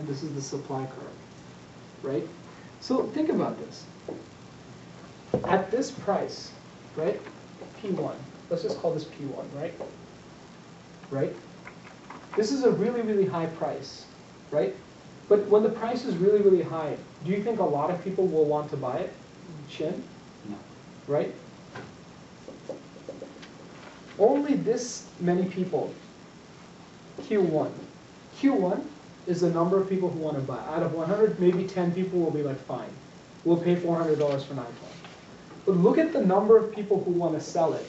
and this is the supply curve, right? So think about this. At this price, right, P1, let's just call this P1, right? Right? This is a really, really high price, right? But when the price is really, really high, do you think a lot of people will want to buy it? Chin? No. Right? Only this many people, Q1. Q1 is the number of people who want to buy. Out of 100, maybe 10 people will be like, fine, we'll pay $400 for an iPhone. But look at the number of people who want to sell it.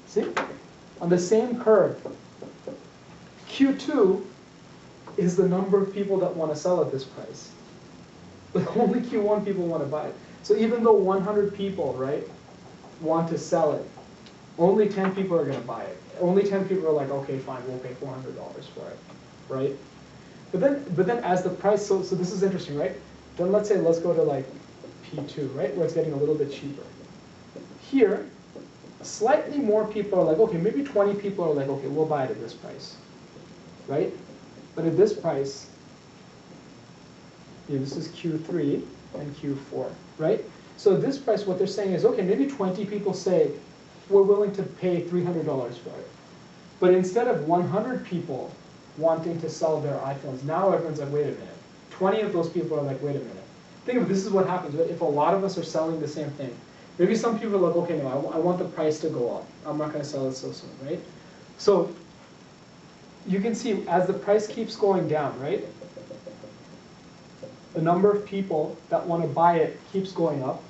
See? On the same curve, Q2 is the number of people that want to sell at this price. But only Q1 people want to buy it. So even though 100 people, right, want to sell it, only 10 people are going to buy it. Only 10 people are like, okay, fine, we'll pay $400 for it, right? But then as the price, so this is interesting, right? Then let's go to like P2, right, where it's getting a little bit cheaper. Here, slightly more people are like, okay, maybe 20 people are like, okay, we'll buy it at this price, right? But at this price, this is Q3 and Q4, right? So at this price, what they're saying is, okay, maybe 20 people say, we're willing to pay $300 for it. But instead of 100 people wanting to sell their iPhones, now everyone's like, wait a minute. 20 of those people are like, wait a minute. Think of it, this is what happens, right? If a lot of us are selling the same thing, maybe some people are like, okay, no, I want the price to go up. I'm not going to sell it so soon, right? So you can see as the price keeps going down, right? The number of people that want to buy it keeps going up,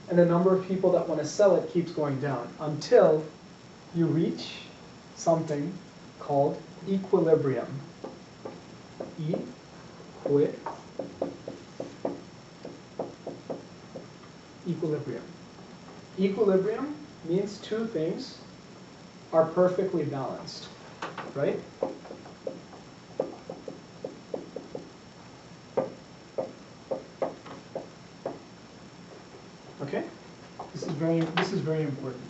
and the number of people that want to sell it keeps going down until you reach something called equilibrium. Equilibrium. Equilibrium means two things are perfectly balanced, right? Okay? This is very important.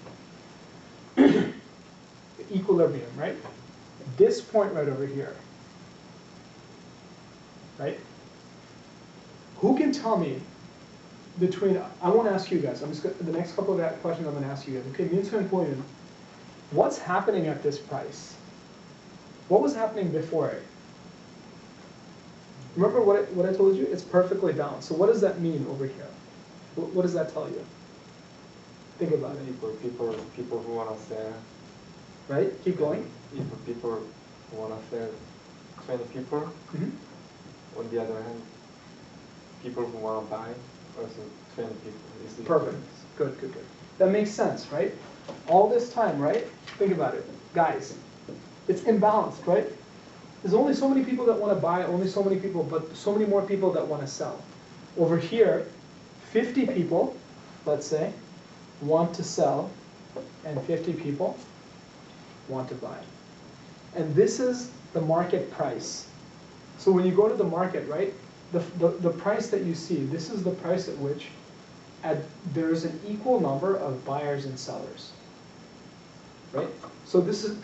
Equilibrium, right? This point right over here, right? Who can tell me between, I won't ask you guys, the next couple of questions I'm going to ask you guys. Okay, Minsu and William, what's happening at this price? What was happening before it? Remember what I told you? It's perfectly balanced. So what does that mean over here? What does that tell you? Think about it. People who want to sell. Right? Keep going. If people who want to sell 20 people, on the other hand, people who want to buy also 20 people. Perfect. Good. That makes sense, right? All this time, right? Think about it. Guys, it's imbalanced, right? There's only so many people that want to buy, only so many people, but so many more people that want to sell. Over here, 50 people, let's say, want to sell, and 50 people want to buy. And this is the market price. So when you go to the market, right, the price that you see, this is the price at which there is an equal number of buyers and sellers, right? So this is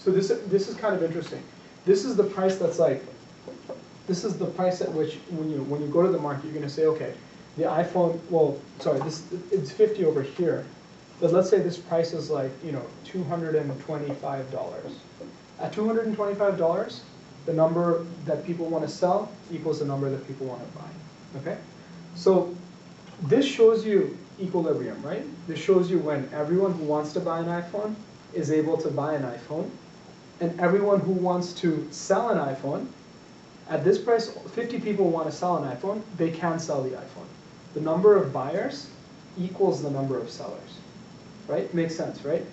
this is kind of interesting. This is the price that's like, this is the price at which when you go to the market, you're going to say, okay, the iPhone, well, sorry, it's 50 over here, but let's say this price is like, $225. At $225, the number that people want to sell equals the number that people want to buy, okay? So this shows you equilibrium, right? This shows you when everyone who wants to buy an iPhone is able to buy an iPhone, and everyone who wants to sell an iPhone, at this price, 50 people want to sell an iPhone, they can sell the iPhone. The number of buyers equals the number of sellers, right? Makes sense, right?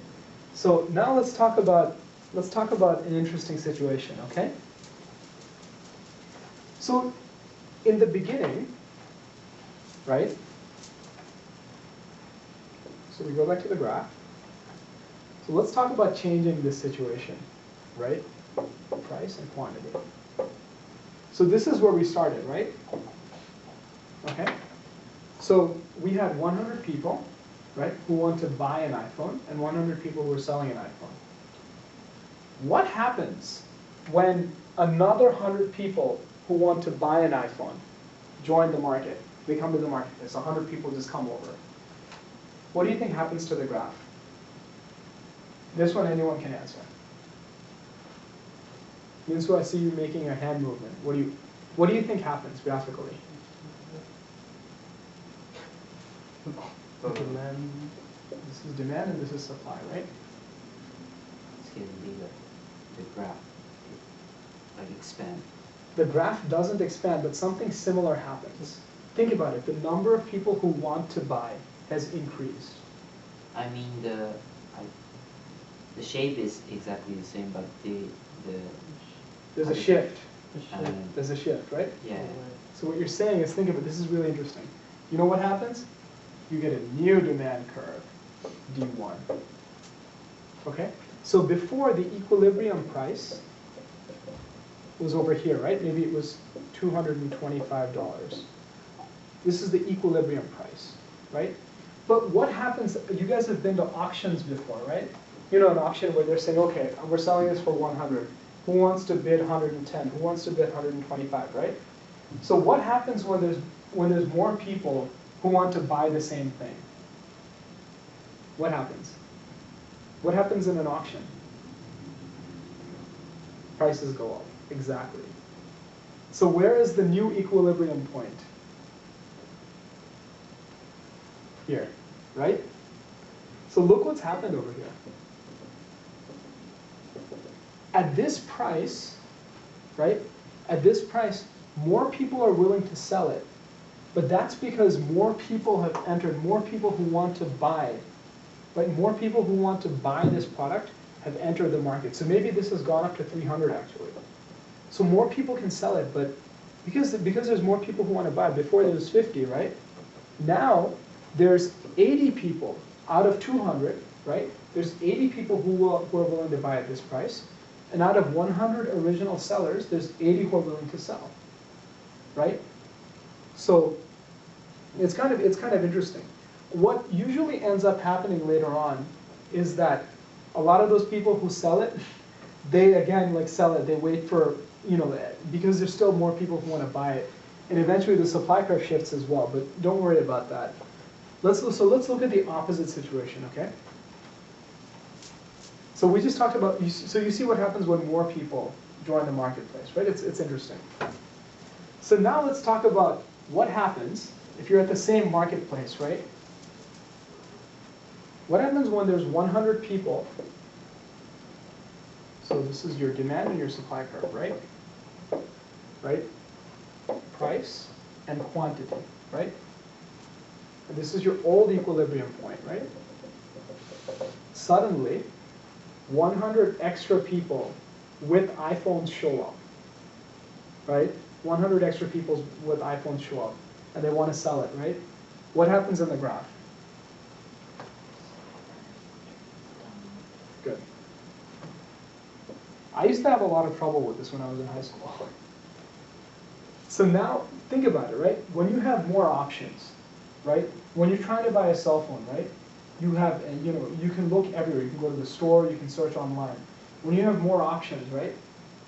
So now let's talk about an interesting situation, okay? So in the beginning, right? So we go back to the graph. So let's talk about changing this situation, right? Price and quantity. So this is where we started, right? Okay. So we had 100 people, right, who want to buy an iPhone, and 100 people who are selling an iPhone. What happens when another 100 people who want to buy an iPhone join the market, they come to the marketplace, 100 people just come over. What do you think happens to the graph? This one anyone can answer. Minsu, I see you making a hand movement. What do you think happens graphically? Demand. This is demand and this is supply, right? It's getting bigger. The graph, like expand. The graph doesn't expand, but something similar happens. Think about it. The number of people who want to buy has increased. I mean the shape is exactly the same, but There's a shift. um, There's a shift, right? yeah. So what you're saying is, think of it, this is really interesting. You know what happens? You get a new demand curve, D1. Okay? So before, the equilibrium price was over here, right? Maybe it was $225. This is the equilibrium price, right? But what happens, you guys have been to auctions before, right? You know, an auction where they're saying, okay, we're selling this for 100. Who wants to bid 110? Who wants to bid 125, right? So what happens when there's more people who want to buy the same thing? What happens? What happens in an auction? Prices go up, exactly. So where is the new equilibrium point? Here, right? So look what's happened over here. At this price, right? At this price, more people are willing to sell it. But that's because more people have entered, more people who want to buy, right? More people who want to buy this product have entered the market. So maybe this has gone up to 300 actually. So more people can sell it, but because there's more people who want to buy, before there was 50, right? Now there's 80 people out of 200, right? There's 80 people who are willing to buy at this price. And out of 100 original sellers, there's 80 who are willing to sell, right? So it's kind of interesting. What usually ends up happening later on is that a lot of those people who sell it, they again like sell it. They wait for, you know, because there's still more people who want to buy it, and eventually the supply curve shifts as well. But don't worry about that. Let's look at the opposite situation, okay? So we just talked about, so you see what happens when more people join the marketplace, right? It's interesting. So now let's talk about what happens if you're at the same marketplace, right? What happens when there's 100 people? So this is your demand and your supply curve, right? Right? Price and quantity, right? And this is your old equilibrium point, right? Suddenly, 100 extra people with iPhones show up, right? 100 extra people with iPhones show up, and they want to sell it, right? What happens in the graph? Good. I used to have a lot of trouble with this when I was in high school. So now, think about it, right? When you have more options, right? When you're trying to buy a cell phone, right? You have, you know, you can look everywhere. You can go to the store, you can search online. When you have more options, right?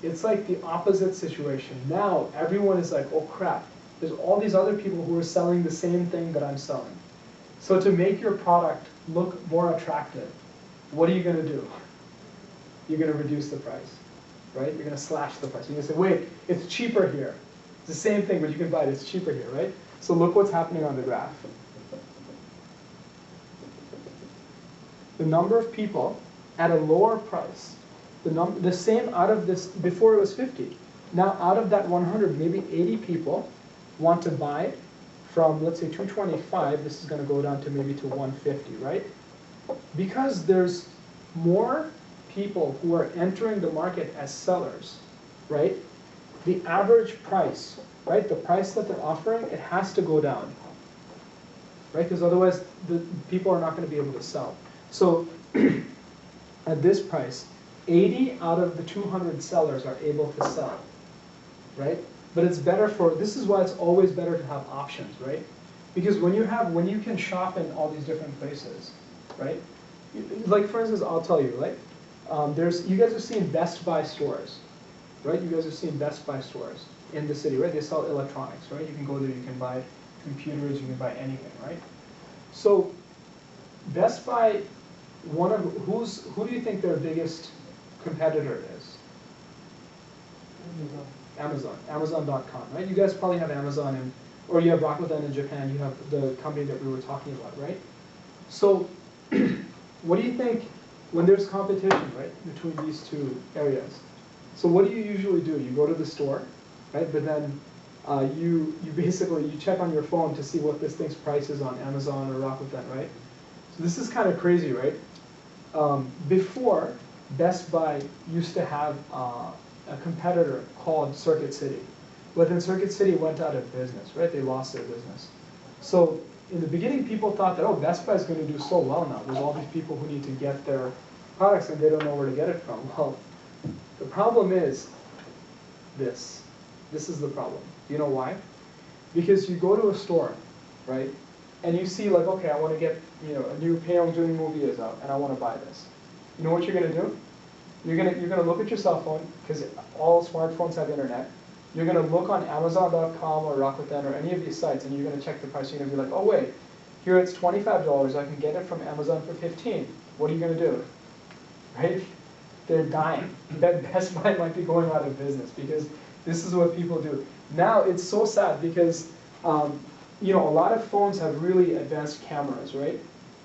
It's like the opposite situation. Now, everyone is like, oh crap, there's all these other people who are selling the same thing that I'm selling. So to make your product look more attractive, what are you going to do? You're going to reduce the price, right? You're going to slash the price. You're going to say, wait, it's cheaper here. It's the same thing, but you can buy it. It's cheaper here, right? So look what's happening on the graph. The number of people at a lower price, the same out of this, before it was 50. Now out of that 100, maybe 80 people want to buy from, let's say, 225. This is going to go down to maybe to 150, right? Because there's more people who are entering the market as sellers, right? The average price, right? The price that they're offering, it has to go down, right? Because otherwise, the people are not going to be able to sell. So at this price, 80 out of the 200 sellers are able to sell, right? But it's better for, this is why it's always better to have options, right? Because when you can shop in all these different places, right? Like for instance, I'll tell you, right? You guys have seen Best Buy stores, right? You guys have seen Best Buy stores in the city, right? They sell electronics, right? You can go there, you can buy computers, you can buy anything, right? So Best Buy, who do you think their biggest competitor is? Amazon, Amazon.com, right? You guys probably have Amazon, or you have Rakuten in Japan, you have the company that we were talking about, right? So what do you think when there's competition, right, between these two areas? So what do you usually do? You go to the store, right? But then you basically, you check on your phone to see what this thing's price is on Amazon or Rakuten, right? So this is kind of crazy, right? Before, Best Buy used to have a competitor called Circuit City. But then Circuit City went out of business, right? They lost their business. So in the beginning, people thought that, oh, Best Buy is going to do so well now. There's all these people who need to get their products and they don't know where to get it from. Well, the problem is this. This is the problem. Do you know why? Because you go to a store, right? And you see like, okay, I want to get, a new Pyeongjoon movie is out and I want to buy this. You know what you're going to do? You're gonna look at your cell phone, because all smartphones have internet. You're gonna look on Amazon.com or Rakuten or any of these sites, and you're gonna check the price. You're gonna be like, oh wait, here it's $25. I can get it from Amazon for $15. What are you gonna do? Right? They're dying. Best Buy might be going out of business because this is what people do. Now it's so sad because a lot of phones have really advanced cameras, right?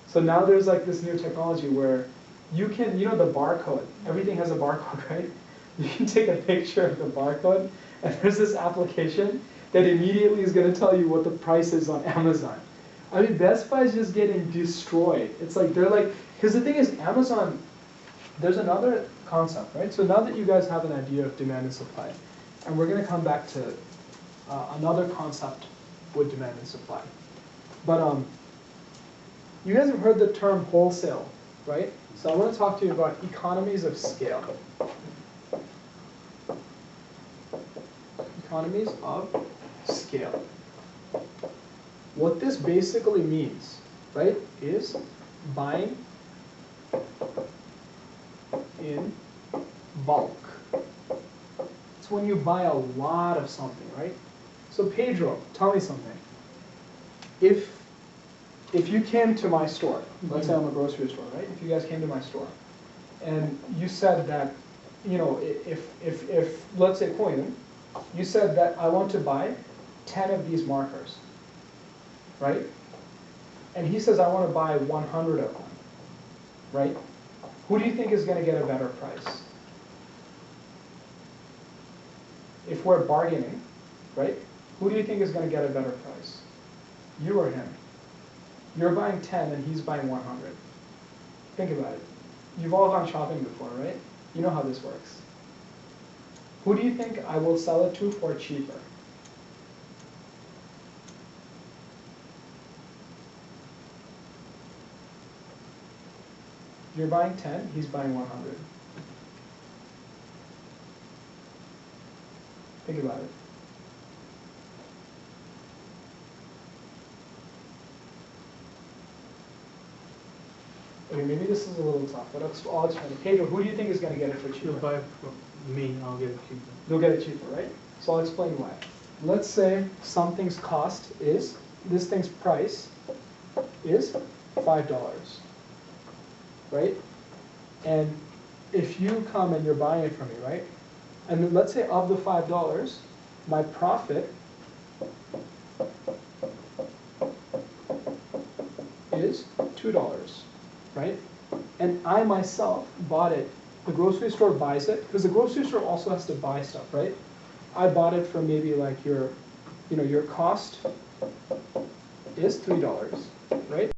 So now there's like this new technology where you can, the barcode, everything has a barcode, right? You can take a picture of the barcode, and there's this application that immediately is going to tell you what the price is on Amazon. I mean, Best Buy is just getting destroyed. It's like, because the thing is, Amazon, there's another concept, right? So now that you guys have an idea of demand and supply, and we're going to come back to another concept with demand and supply. But you guys have heard the term wholesale, right? So I want to talk to you about economies of scale. Economies of scale. What this basically means, right, is buying in bulk. It's when you buy a lot of something, right? So Pedro, tell me something. If you came to my store, let's say I'm a grocery store, right? If you guys came to my store, and you said that, if let's say Koinen, you said that I want to buy 10 of these markers, right? And he says I want to buy 100 of them, right? Who do you think is going to get a better price? If we're bargaining, right? Who do you think is going to get a better price? You or him? You're buying 10 and he's buying 100. Think about it. You've all gone shopping before, right? You know how this works. Who do you think I will sell it to for cheaper? You're buying 10, he's buying 100. Think about it. Okay, maybe this is a little tough, but I'll explain it. Pedro, who do you think is going to get it for cheaper? You'll buy from me, I'll get it cheaper. You'll get it cheaper, right? So I'll explain why. Let's say something's cost is, this thing's price is $5, right? And if you come and you're buying it from me, right? And then let's say of the $5, my profit is $2. Right? And I myself bought it. The grocery store buys it, because the grocery store also has to buy stuff, right? I bought it for maybe like your cost is $3, right?